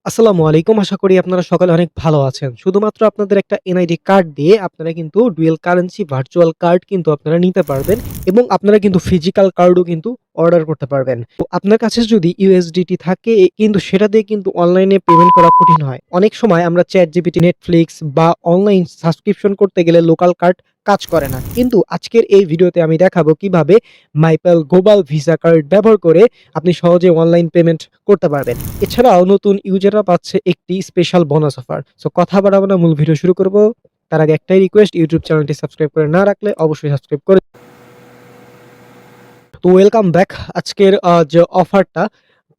আসসালামু আলাইকুম। আশা করি আপনারা সকলে অনেক ভালো আছেন। শুধুমাত্র আপনাদের একটা এনআইডি কার্ড দিয়ে আপনারা কিন্তু ডুয়াল কারেন্সি ভার্চুয়াল কার্ড কিন্তু আপনারা নিতে পারবেন এবং আপনারা কিন্তু ফিজিক্যাল কার্ডও কিন্তু অর্ডার করতে পারবেন। তো আপনার কাছে যদি ইউএসডিটি থাকে কিন্তু সেটা দিয়ে কিন্তু অনলাইনে পেমেন্ট করা কঠিন হয়। অনেক সময় আমরা ChatGPT, Netflix বা অনলাইন সাবস্ক্রিপশন করতে গেলে লোকাল কার্ড কাজ করে না। কিন্তু আজকের এই ভিডিওতে আমি দেখাবো কিভাবে মাইপেল গ্লোবাল ভিসা কার্ড ব্যবহার করে আপনি সহজে অনলাইন পেমেন্ট করতে পারবেন। এছাড়াও নতুন ইউজাররা পাচ্ছে একটি স্পেশাল বোনাস অফার। সো কথা বাড়াবো না, মূল ভিডিও শুরু করব। তার আগে একটাই রিকোয়েস্ট, ইউটিউব চ্যানেলটি সাবস্ক্রাইব করে না রাখলে অবশ্যই সাবস্ক্রাইব করে। তো ওয়েলকাম ব্যাক। আজকের যে অফারটা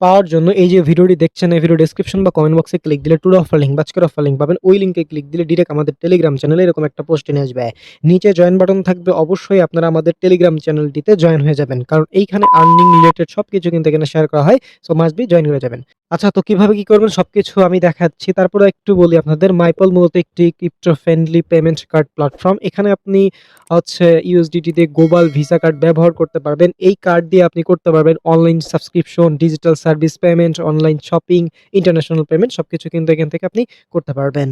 পাওয়ার জন্য এই যে ভিডিওটি দেখছেন, এই ভিডিও ডেসক্রিপশন বা কমেন্ট বক্সে ক্লিক দিলে টুডে অফার লিঙ্ক বা আজকের অফার লিঙ্ক পাবেন। ওই লিঙ্কে ক্লিক দিলে ডিরেক্ট আমাদের টেলিগ্রাম চ্যানেলে এরকম একটা পোস্ট নিয়ে আসবে। নিচে জয়েন বাটন থাকবে, অবশ্যই আপনারা আমাদের টেলিগ্রাম চ্যানেলটিতে জয়েন হয়ে যাবেন, কারণ এইখানে আর্নিং রিলেটেড সবকিছু কিন্তু এখানে শেয়ার করা হয়। সো মাস্ট বি জয়েন করে যাবেন। আচ্ছা, তো কিভাবে কি করবেন সবকিছু আমি দেখাচ্ছি। তারপরে একটু বলি আপনাদের, মাইপল মূলত একটি crypto friendly payment card platform. এখানে আপনি ইউএসডিটি দিয়ে গ্লোবাল ভিসা কার্ড ব্যবহার করতে পারবেন। এই কার্ড দিয়ে আপনি করতে পারবেন online subscription, digital service payment, online shopping, international payment সবকিছু কিন্তু এখান থেকে আপনি করতে পারবেন।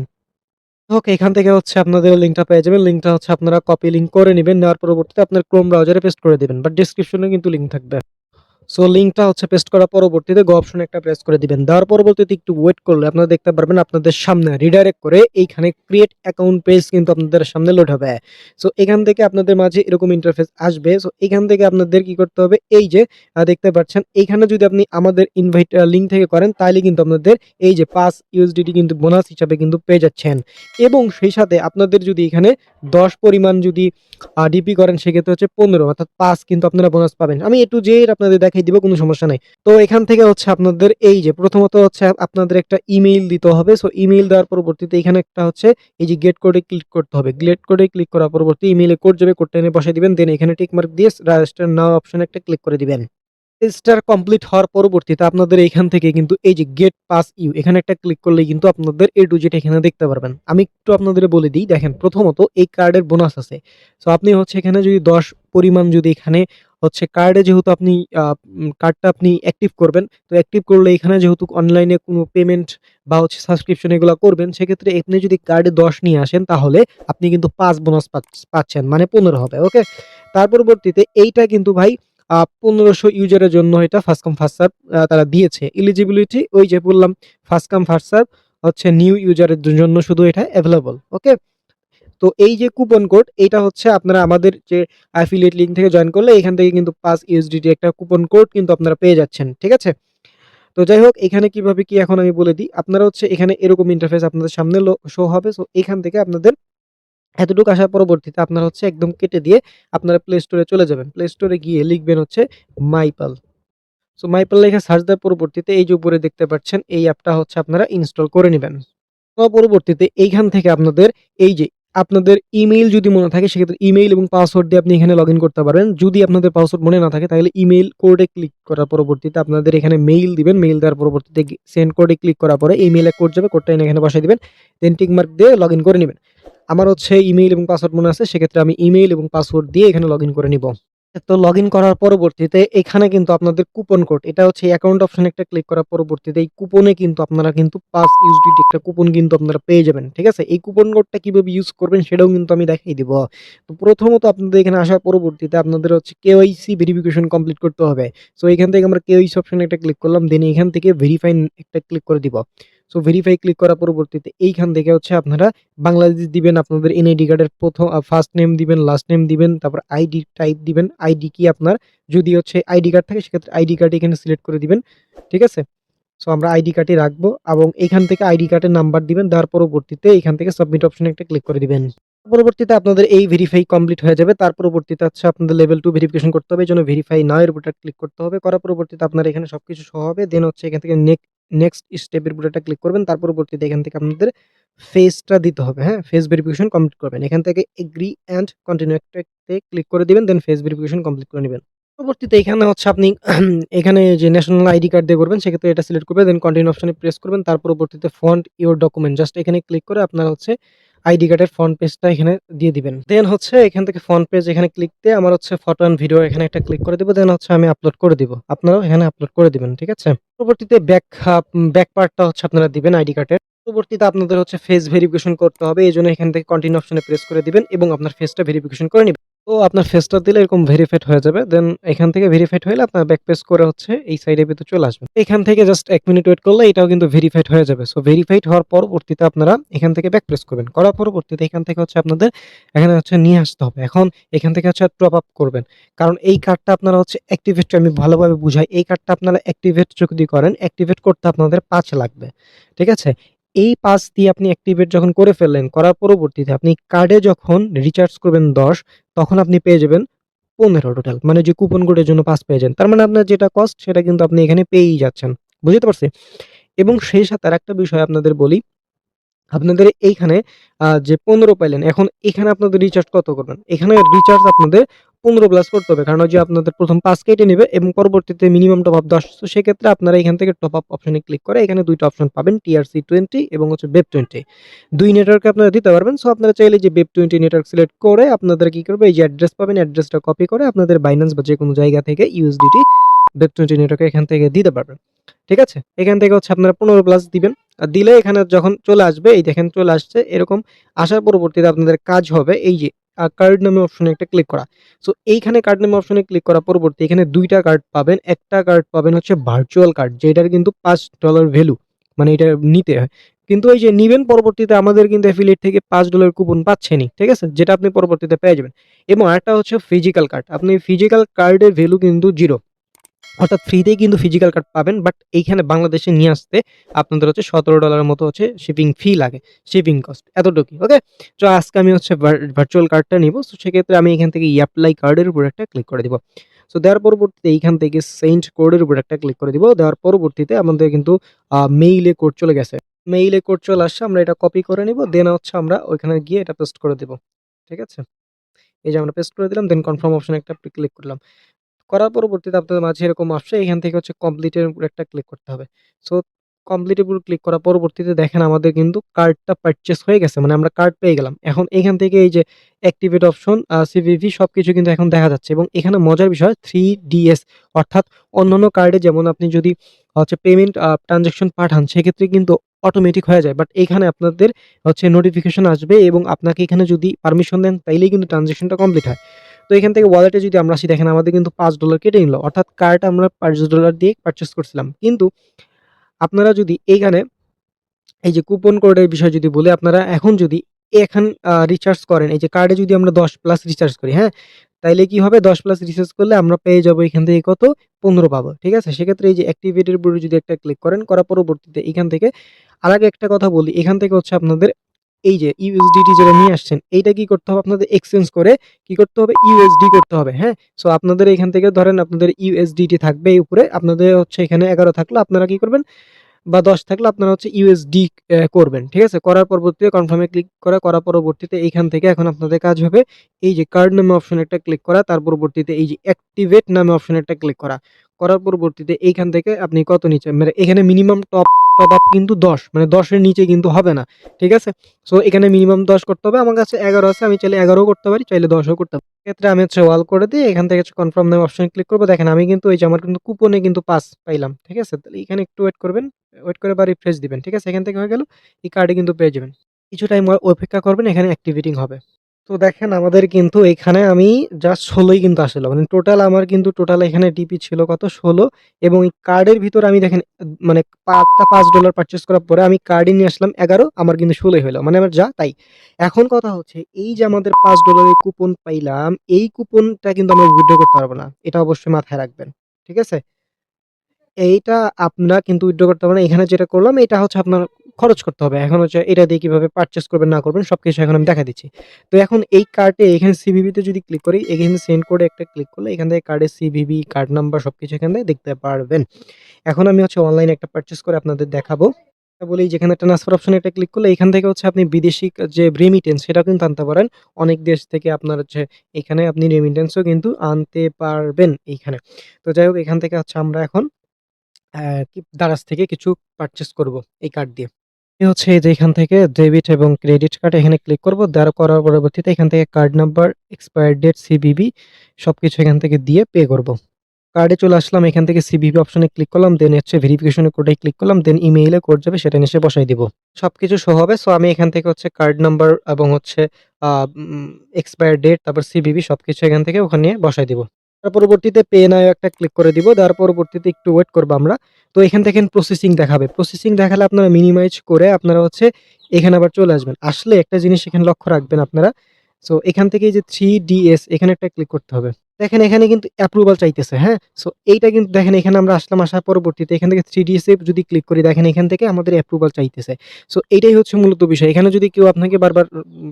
ওকে, এখান থেকে আপনাদের লিঙ্কটা পেয়ে যাবেন। লিঙ্কটা আপনারা কপি লিঙ্ক করে নিবেন। নেওয়ার পরবর্তীতে আপনার ক্রোম ব্রাউজারে পেস্ট করে দিবেন, বাট ডেসক্রিপশনে কিন্তু লিঙ্ক থাকবে। সো লিঙ্কটা পেস্ট করার পরবর্তীতে গো অপশনে একটা প্রেস করে দিবেন। দেওয়ার পরবর্তীতে একটু ওয়েট করলে আপনারা দেখতে পারবেন আপনাদের সামনে রিডাইরেক্ট করে এইখানে ক্রিয়েট অ্যাকাউন্ট পেজ কিন্তু আপনাদের সামনে লোড হবে। সো এখান থেকে আপনাদের মাঝে এরকম ইন্টারফেস আসবে। সো এখান থেকে আপনাদের কি করতে হবে, এই যে দেখতে পাচ্ছেন এইখানে যদি আপনি আমাদের ইনভাইট লিঙ্ক থেকে করেন তাহলে কিন্তু আপনাদের এই যে 5 ইউএসডিটি কিন্তু বোনাস হিসাবে কিন্তু পেয়ে যাচ্ছেন। এবং সেই সাথে আপনাদের যদি এখানে 10 পরিমাণ যদি ডিপি করেন সেক্ষেত্রে 15, অর্থাৎ 5 কিন্তু আপনারা বোনাস পাবেন। আমি একটু যে আপনাদের দেখাই দিব, কোনো সমস্যা নাই। তো এখান থেকে আপনাদের এই যে প্রথমত আপনাদের একটা ইমেইল দিতে হবে। সো ইমেইল দেওয়ার পরবর্তীতে এখানে একটা এই যে গেট কোডে ক্লিক করতে হবে। গেট কোডে ক্লিক করার পরবর্তী ইমেইলে কোড যাবে, কোডটা এনে বসায় দিবেন। দেন এখানে টিক মার্ক দিয়ে রেজিস্টার নাও অপশনে একটা ক্লিক করে দিবেন। রেজিস্টার কমপ্লিট হওয়ার পরবর্তীতে আপনাদের এখান থেকে কিন্তু এই যে গেট পাস ইউ এখানে একটা ক্লিক করলেই কিন্তু আপনাদের এ টু জেড এখানে দেখতে পারবেন। আমি একটু আপনাদের বলে দিই, দেখেন প্রথমত এই কার্ডের বোনাস আছে। সো আপনি এখানে যদি 10 পরিমাণ যদি এখানে কার্ডে যেহেতু আপনি কার্ডটা আপনি অ্যাক্টিভ করবেন, তো অ্যাক্টিভ করলে এখানে যেহেতু অনলাইনে কোনো পেমেন্ট বা সাবস্ক্রিপশন এগুলো করবেন, সেক্ষেত্রে আপনি যদি কার্ডে 10 নিয়ে আসেন তাহলে আপনি কিন্তু 5 বোনাস পাচ্ছেন, মানে 15 হবে। ওকে, তার পরবর্তীতে এইটা কিন্তু ভাই 1500 ইউজারের জন্য এটা ফার্স্ট কাম ফার্স্ট সার্ভ তারা দিয়েছে। এলিজিবিলিটি ওই যে বললাম, first come first serve new ইউজারের জন্য শুধু এটা এভেইলেবল। ওকে, তো এই যে কুপন কোড এইটা আপনারা আমাদের যে অ্যাফিলিয়েট লিংক থেকে জয়েন করলে এখান থেকে কিন্তু 5 ইউএসডিটি একটা কুপন কোড কিন্তু আপনারা পেয়ে যাচ্ছেন। ঠিক আছে? তো যাই হোক, এখানে কিভাবে কি এখন আমি বলে দিই। আপনারা এখানে এরকম ইন্টারফেস আপনাদের সামনে শো হবে। সো এখান থেকে আপনাদের এতটুকু আসার পরবর্তীতে আপনারা একদম কেটে দিয়ে আপনারা প্লে স্টোরে চলে যাবেন। প্লে স্টোরে গিয়ে লিখবেন মাইপাল। সো মাইপাল লেখে সার্চ দেওয়ার পরবর্তীতে এই যে উপরে দেখতে পাচ্ছেন এই অ্যাপটা আপনারা ইনস্টল করে নিবেন। পরবর্তীতে এইখান থেকে আপনাদের এই যে আপনাদের ইমেইল যদি মনে থাকে সেক্ষেত্রে ইমেইল এবং পাসওয়ার্ড দিয়ে আপনি এখানে লগইন করতে পারবেন। যদি আপনাদের পাসওয়ার্ড মনে না থাকে তাহলে ইমেইল কোডে ক্লিক করার পরবর্তীতে আপনাদের এখানে মেইল দিবেন। মেইল দেওয়ার পরবর্তীতে সেন্ড কোডে ক্লিক করার পরে এই মেইলে কোড যাবে, কোডটা এখানে বসায় দিবেন। দেন টিক মার্ক দিয়ে লগইন করে নিবেন। আমার ইমেইল এবং পাসওয়ার্ড মনে আছে, সেক্ষেত্রে আমি ইমেইল এবং পাসওয়ার্ড দিয়ে এখানে লগইন করে নিব। তো লগইন করার পরবর্তীতে এখানে কিন্তু আপনাদের কুপন কোড, এটা অ্যাকাউন্ট অপশনে একটা ক্লিক করার পরবর্তীতে এই কুপনে কিন্তু আপনারা কিন্তু 5 ইউএসডিটি একটা কুপন কিন্তু আপনারা পেয়ে যাবেন। ঠিক আছে? এই কুপন কোডটা কিভাবে ইউজ করবেন সেটাও কিন্তু আমি দেখাই দিব। তো প্রথমত আপনাদের এখানে আসার পরবর্তীতে আপনাদের কেওয়াইসি ভেরিফিকেশন কমপ্লিট করতে হবে। সো এখান থেকে আমরা কেওয়াইসি অপশনে একটা ক্লিক করলাম, দেন এখান থেকে ভেরিফাই একটা ক্লিক করে দিব। সো ভেরিফাই ক্লিক করার পরবর্তীতে এইখান থেকে আপনারা বাংলাদেশ দিবেন, আপনাদের এনআইডি কার্ডের প্রথম ফার্স্ট নেম দিবেন, লাস্ট নেম দিবেন, তারপর আইডি টাইপ দিবেন। আইডি কি আপনার যদি আইডি কার্ড থাকে সেক্ষেত্রে আইডি কার্ড এখানে সিলেক্ট করে দিবেন। ঠিক আছে? সো আমরা আইডি কার্ডই রাখবো এবং এখান থেকে আইডি কার্ডের নাম্বার দিবেন। দেওয়ার পরবর্তীতে এখান থেকে সাবমিট অপশনে একটা ক্লিক করে দিবেন। পরবর্তীতে আপনাদের এই ভেরিফাই কমপ্লিট হয়ে যাবে। তার পরবর্তীতে আপনাদের লেভেল 2 ভেরিফিকেশন করতে হবে। এজন্য ভেরিফাই নাও এর উপরটা ক্লিক করতে হবে। করার পরবর্তীতে আপনার এখানে সবকিছু শো হবে। দেন এখান থেকে নেক্সট স্টেপের উপর একটা ক্লিক করবেন। তার পরবর্তীতে এখান থেকে আপনাদের ফেসটা দিতে হবে। হ্যাঁ? ফেস ভেরিফিকেশন কমপ্লিট করবেন। এখান থেকে এগ্রি অ্যান্ড কন্টিনিউ একটাতে ক্লিক করে দিবেন। দেন ফেস ভেরিফিকেশন কমপ্লিট করে নিবেন। পরবর্তীতে এখানে আপনি এখানে যে ন্যাশনাল আইডি কার্ড দিয়ে করবেন সেক্ষেত্রে এটা সিলেক্ট করবেন। দেন কন্টিনিউ অপশনে প্রেস করবেন। তার পরবর্তীতে ফন্ট ইওর ডকুমেন্ট জাস্ট এখানে ক্লিক করে আপনারা আইডি কার্ডের ফ্রন্ট পেজটা এখানে দিয়ে দিবেন। দেন হচ্ছে এখান থেকে ফ্রন্ট পেজ এখানে ক্লিক দিয়ে আমার হচ্ছে ফটো অ্যান্ড ভিডিও এখানে একটা ক্লিক করে দিব। দেন হচ্ছে আমি আপলোড করে দিব। আপনারাও এখানে আপলোড করে দিবেন। ঠিক আছে? পরবর্তীতে ব্যাক পার্টটা হচ্ছে আপনারা দিবেন আইডি কার্ডের। পরবর্তীতে আপনাদের হচ্ছে ফেস ভেরিফিকেশন করতে হবে। এজন্য এখান থেকে কন্টিনিউ অপশনে প্রেস করে দিবেন এবং আপনার ফেসটা ভেরিফিকেশন করে নিবেন। তো আপনার ফেসটা দিলে এরকম ভেরিফাইড হয়ে যাবে। দেন এখান থেকে ভেরিফাইড হইলে আপনার ব্যাক পেজ করে হচ্ছে এই সাইডের ভিতর চলে আসবেন। এখান থেকে জাস্ট ১ মিনিট ওয়েট করলে এটাও কিন্তু ভেরিফাইড হয়ে যাবে। সো ভেরিফাইড হওয়ার পরবর্তীতে আপনারা এখান থেকে ব্যাক প্রেস করবেন। করার পরবর্তীতে এখান থেকে হচ্ছে আপনাদের এখানে হচ্ছে নিয়ে আসতে হবে। এখন এখান থেকে হচ্ছে টপ আপ করবেন। কারণ এই কার্ডটা আপনারা হচ্ছে অ্যাক্টিভেট আমি ভালোভাবে বুঝাই। এই কার্ডটা আপনারা অ্যাক্টিভেট যদি করেন, অ্যাক্টিভেট করতে আপনাদের ৫ লাগবে। ঠিক আছে? এই ৫ দিয়ে আপনি অ্যাক্টিভেট যখন করে ফেললেন, করার পরবর্তীতে আপনি কার্ডে যখন রিচার্জ করবেন ১০ তখন আপনি পেয়ে যাবেন ১৫ টোটাল। মানে যে কুপন কোডের জন্য ৫ পেয়ে যান। তার মানে আপনার যেটা কস্ট সেটা কিন্তু আপনি এখানে পেয়েই যাচ্ছেন। বুঝতে পারছি? এবং সেই সাথে আরেকটা বিষয় আপনাদের বলি, আপনাদের এইখানে যে ১৫ পাইলেন, এখন এখানে আপনাদের রিচার্জ কত করবেন? এখানে রিচার্জ আপনাদের ১৫ প্লাস করতে হবে। কারণ ওই যে আপনাদের ১ম ৫ কেটে নিবে এবং পরবর্তীতে মিনিমাম টপ আপ ১০। তো সেক্ষেত্রে আপনারা এখান থেকে টপ আপ অপশনে ক্লিক করে এখানে ২ টা অপশন পাবেন TRC20 এবং হচ্ছে BEP20। ২ নেটওয়ার্কে আপনারা দিতে পারবেন। সো আপনারা চাইলে যে BEP20 নেটওয়ার্ক সিলেক্ট করে আপনাদের কি করবে, এই যে অ্যাড্রেস পাবেন, অ্যাড্রেসটা কপি করে আপনাদের Binance বা যেকোনো জায়গা থেকে USDT BEP20 নেটওয়ার্কে এখান থেকে দিতে পারবেন। ঠিক আছে? এখান থেকে হচ্ছে আপনারা ১৫ প্লাস দিবেন। দিলে এখানে যখন চলে আসবে, এই দেখেন চলে আসছে। এরকম আসার পরবর্তীতে আপনাদের কাজ হবে এই যে কার্ড নামে অপশনে একটা ক্লিক করা। সো এইখানে কার্ড নামে অপশনে ক্লিক করার পরবর্তী এখানে ২ টা কার্ড পাবেন। একটা কার্ড পাবেন হচ্ছে ভার্চুয়াল কার্ড, যেটার কিন্তু $৫ ভ্যালু। মানে এটা নিতে হয়। কিন্তু এই যে নিবেন পরবর্তীতে আমাদের কিন্তু এফিলিয়েট থেকে $৫ কুপন পাচ্ছেনই। ঠিক আছে? যেটা আপনি পরবর্তীতে পেয়ে যাবেন। এবং আরেকটা হচ্ছে ফিজিক্যাল কার্ড। আপনি ফিজিক্যাল কার্ডের ভ্যালু কিন্তু 0। অর্থাৎ ফ্রিতেই কিন্তু ফিজিক্যাল কার্ড পাবেন। বাট এইখানে বাংলাদেশে নিয়ে আসতে আপনাদের হচ্ছে $১৭ মতো হচ্ছে শিপিং ফি লাগে। শিপিং কস্ট এতটুকুই। ওকে? তো আজকে আমি হচ্ছে ভার্চুয়াল কার্ডটা নিবো। সো সেক্ষেত্রে আমি এখান থেকে অ্যাপ্লাই কার্ডের উপর একটা ক্লিক করে দিব। সো দেওয়ার পরবর্তীতে এইখান থেকে সেন্ড কোডের উপর একটা ক্লিক করে দিব। দেওয়ার পরবর্তীতে আমাদের কিন্তু মেইলে কোড চলে গেছে। মেইলে কোড চলে আসছে। আমরা এটা কপি করে নিব। দেন হচ্ছে আমরা ওইখানে গিয়ে এটা পেস্ট করে দিব। ঠিক আছে? এই যে আমরা পেস্ট করে দিলাম। দেন কনফার্ম অপশনে একটা ক্লিক করলাম। করার পরবর্তীতে আপনাদের মাঝে এরকম আসছে, এখান থেকে হচ্ছে কমপ্লিট এর উপর একটা ক্লিক করতে হবে। সো কমপ্লিট এর উপর ক্লিক করার পরবর্তীতে দেখেন আমাদের কিন্তু কার্ডটা পারচেজ হয়ে গেছে। মানে আমরা কার্ড পেয়ে গেলাম। এখন এখান থেকে এই যে অ্যাক্টিভেট অপশন, সিভিভি সবকিছু কিন্তু এখন দেখা যাচ্ছে এবং এখানে মজার বিষয় 3DS অর্থাৎ অন্যান্য কার্ডে যেমন আপনি যদি হচ্ছে পেমেন্ট ট্রান্সেকশন পাঠান সেক্ষেত্রে কিন্তু অটোমেটিক হয়ে যায়। বাট এখানে আপনাদের হচ্ছে নোটিফিকেশন আসবে এবং আপনাকে এখানে যদি পারমিশন দেন তাইলেই কিন্তু ট্রান্সেকশনটা কমপ্লিট হয়। তো এখান থেকে ওয়ালেটে যদি আমরা আসি দেখেন আমাদের কিন্তু $৫ কেটে নিল। অর্থাৎ কার্ড আমরা $৫ দিয়ে পারচেজ করছিলাম। কিন্তু আপনারা যদি এইখানে এই যে কুপন কোডের বিষয় যদি বলি, আপনারা এখন যদি এখন রিচার্জ করেন, এই যে কার্ডে যদি আমরা ১০ প্লাস রিচার্জ করি, হ্যাঁ? তাইলে কি হবে ১০ প্লাস রিচার্জ করলে আমরা পেয়ে যাবো এখান থেকে কত? ১৫ পাবো। ঠিক আছে? সেক্ষেত্রে এই যে অ্যাক্টিভেট এর উপরে যদি একটা ক্লিক করেন, করার পরবর্তীতে এখান থেকে আরেক একটা কথা বলি, এখান থেকে হচ্ছে আপনাদের এই যে ইউএসডিটি যেটা নিয়ে আসছেন, এইটা কি করতে হবে আপনাদের এক্সচেঞ্জ করে কি করতে হবে? ইউএসডি করতে হবে, হ্যাঁ? সো আপনাদের এখান থেকে ধরেন আপনাদের ইউএসডিটি থাকবে এই উপরে, আপনাদের হচ্ছে এখানে ১১ থাকলে আপনারা কি করবেন? বা ১০ থাকলে আপনারা হচ্ছে ইউএসডি করবেন। ঠিক আছে? করার পরবর্তীতে কনফার্ম এ ক্লিক করার পরবর্তীতে এইখান থেকে এখন আপনাদের কাজ হবে এই যে কার্ড নামে অপশনে একটা ক্লিক করা, তার পরবর্তীতে এই যে অ্যাক্টিভেট নামে অপশনে একটা ক্লিক করা। করার পরবর্তীতে এইখান থেকে আপনি কত নিচে মানে এখানে মিনিমাম টপ আপ কিন্তু ১০ মানে ১০ এর নিচে কিন্তু হবে না। ঠিক আছে? সো এখানে মিনিমাম ১০ করতে হবে। আমার কাছে ১১ আছে। আমি চাইলে ১১ ও করতে পারি, চাইলে ১০ ও করতে পারি। এক্ষেত্রে আমি হচ্ছে অল করে দিয়ে এখান থেকে হচ্ছে কনফার্ম নামে অপশনে ক্লিক করব। দেখেন আমি কিন্তু এই যে আমার কিন্তু কুপনে কিন্তু পাস পাইলাম। ঠিক আছে? তাহলে এখানে একটু ওয়েট করবেন। ওয়েট করে বা রিফ্রেশ দিবেন। ঠিক আছে? এখান থেকে হয়ে গেল। এই কার্ডে কিন্তু পেয়ে যাবেন। কিছু টাইম অপেক্ষা করবেন, এখানে অ্যাক্টিভেটিং হবে। তো দেখেন আমাদের কিন্তু এখানে আমি জাস্ট ১৬ ই কিন্তু আসলো। মানে টোটাল আমার কিন্তু টোটাল এখানে ডিপি ছিল কত? ১৬ এবং এই কার্ডের ভিতরে আমি দেখেন মানে একটা $৫ পারচেজ করার পরে আমি কার্ডে নিয়ে আসলাম ১১, আমার কিন্তু ১৬ ই হইলো। মানে আমার যা তাই। এখন কথা হচ্ছে এই যে আমাদের $৫ এর কুপন পাইলাম, এই কুপনটা কিন্তু আমরা উইথড্র করতে পারব না। এটা অবশ্যই মাথায় রাখবেন। ঠিক আছে? এইটা আপনারা কিন্তু উইথড্র করতে পারবেন না। এখানে যেটা করলাম এটা হচ্ছে আপনার খরচ করতে হবে। এখন হচ্ছে এটা দিয়ে কিভাবে পারচেজ করবেন না করবেন সবকিছু এখন আমি দেখা দিচ্ছি। তো এখন এই কার্ডে এখানে সিভিভি তে যদি ক্লিক করি, এখানে সেন্ড কোডে একটা ক্লিক করলে এখান থেকে কার্ডের সিভিভি, কার্ড নাম্বার সবকিছু এখান থেকে দেখতে পারবেন। এখন আমি হচ্ছে অনলাইনে একটা পারচেজ করে আপনাদের দেখাবো। বলি যেখানে ট্রান্সফার অপশনে একটা ক্লিক করলে এখান থেকে হচ্ছে আপনি বিদেশী যে রেমিটেন্স সেটাও কিন্তু আনতে পারেন। অনেক দেশ থেকে আপনার হচ্ছে এখানে আপনি রেমিটেন্সও কিন্তু আনতে পারবেন এইখানে। তো যাই হোক এখান থেকে হচ্ছে আমরা এখন কি দারাজ থেকে কিছু পারচেজ করব এই কার্ড দিয়ে। হচ্ছে এই যে এখান থেকে ডেবিট এবং ক্রেডিট কার্ড এখানে ক্লিক করব। দেওয়ার করার পরবর্তীতে এখান থেকে card number, expire date, CVV সবকিছু এখান থেকে দিয়ে পে করব। কার্ডে চলে আসলাম। এখান থেকে সিভিভি অপশনে ক্লিক করলাম। দেন হচ্ছে ভেরিফিকেশন এর কোডে ক্লিক করলাম। দেন ইমেইলে কোড যাবে সেটা এসে বসাই দিব। সবকিছু শো হবে। সো আমি এখান থেকে হচ্ছে কার্ড নাম্বার এবং হচ্ছে আ উম এক্সপায়ার ডেট তারপর সিভিভি সবকিছু এখান থেকে ওখানে বসাই দিব। তার পরবর্তীতে পে নাও একটা ক্লিক করে দিব। দেওয়ার পরবর্তীতে একটু ওয়েট করব আমরা। তো এখান থেকে প্রসেসিং দেখাবে। প্রসেসিং দেখালে আপনারা মিনিমাইজ করে আপনারা হচ্ছে এখানে আবার চলে আসবেন। আসলে একটা জিনিস এখানে লক্ষ্য রাখবেন আপনারা। সো এখান থেকে এই যে 3DS এখানে একটা ক্লিক করতে হবে। দেখেন এখানে কিন্তু অ্যাপ্রুভাল চাইতেছে, হ্যাঁ? সো এইটা কিন্তু দেখেন এখানে আমরা আসলাম, আসার পরবর্তীতে এখান থেকে 3DS এ যদি ক্লিক করি দেখেন এখান থেকে আমাদের অ্যাপ্রুভাল চাইতেছে। সো এইটাই হচ্ছে মূলত বিষয়। এখানে যদি কেউ আপনাকে বারবার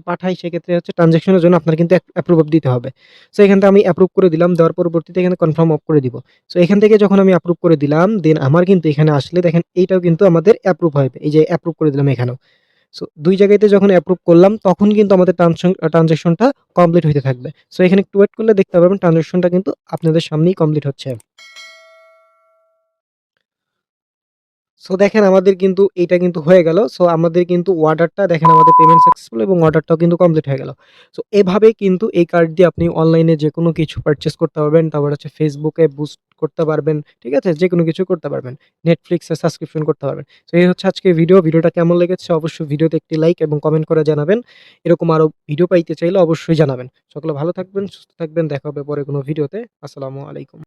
পাঠায় সেক্ষেত্রে হচ্ছে ট্রান্সেকশন এর জন্য আপনার কিন্তু অ্যাপ্রুভ দিতে হবে। সো এখান থেকে আমি অ্যাপ্রুভ করে দিলাম। দেওয়ার পরবর্তীতে এখানে কনফার্ম অফ করে দিব। সো এখান থেকে যখন আমি অ্যাপ্রুভ করে দিলাম দেন আমার কিন্তু এখানে আসলে দেখেন এইটাও কিন্তু আমাদের অ্যাপ্রুভ হবে। এই যে অ্যাপ্রুভ করে দিলাম এখানেও। সো ২ জায়গাতে যখন অ্যাপ্রুভ করলাম তখন কিন্তু আমাদের ট্রান্সেকশনটা কমপ্লিট হইতে থাকবে। সো এখানে একটু ওয়েট করলে দেখতে পারবেন ট্রান্সেকশনটা কিন্তু আপনাদের সামনেই কমপ্লিট হচ্ছে। সো দেখেন আমাদের কিন্তু এইটা কিন্তু হয়ে গেল। সো আমাদের কিন্তু অর্ডারটা দেখেন আমাদের পেমেন্ট সাকসেসফুল এবং অর্ডারটাও কিন্তু কমপ্লিট হয়ে গেল। সো এভাবে কিন্তু এই কার্ড দিয়ে আপনি অনলাইনে যেকোনো কিছু পারচেজ করতে পারবেন। তারপর হচ্ছে Facebook এ বুস্ট করতে পারবেন। ঠিক আছে? যেকোনো কিছু করতে পারবেন। Netflix এ সাবস্ক্রিপশন করতে পারবেন। সো এই হচ্ছে আজকের ভিডিও। ভিডিওটা কেমন লেগেছে অবশ্যই ভিডিওতে একটি লাইক এবং কমেন্ট করে জানাবেন। এরকম আরো ভিডিও পাইতে চাইলে অবশ্যই জানাবেন। সকলে ভালো থাকবেন, সুস্থ থাকবেন। দেখা হবে পরে কোনো ভিডিওতে। আসসালামু আলাইকুম।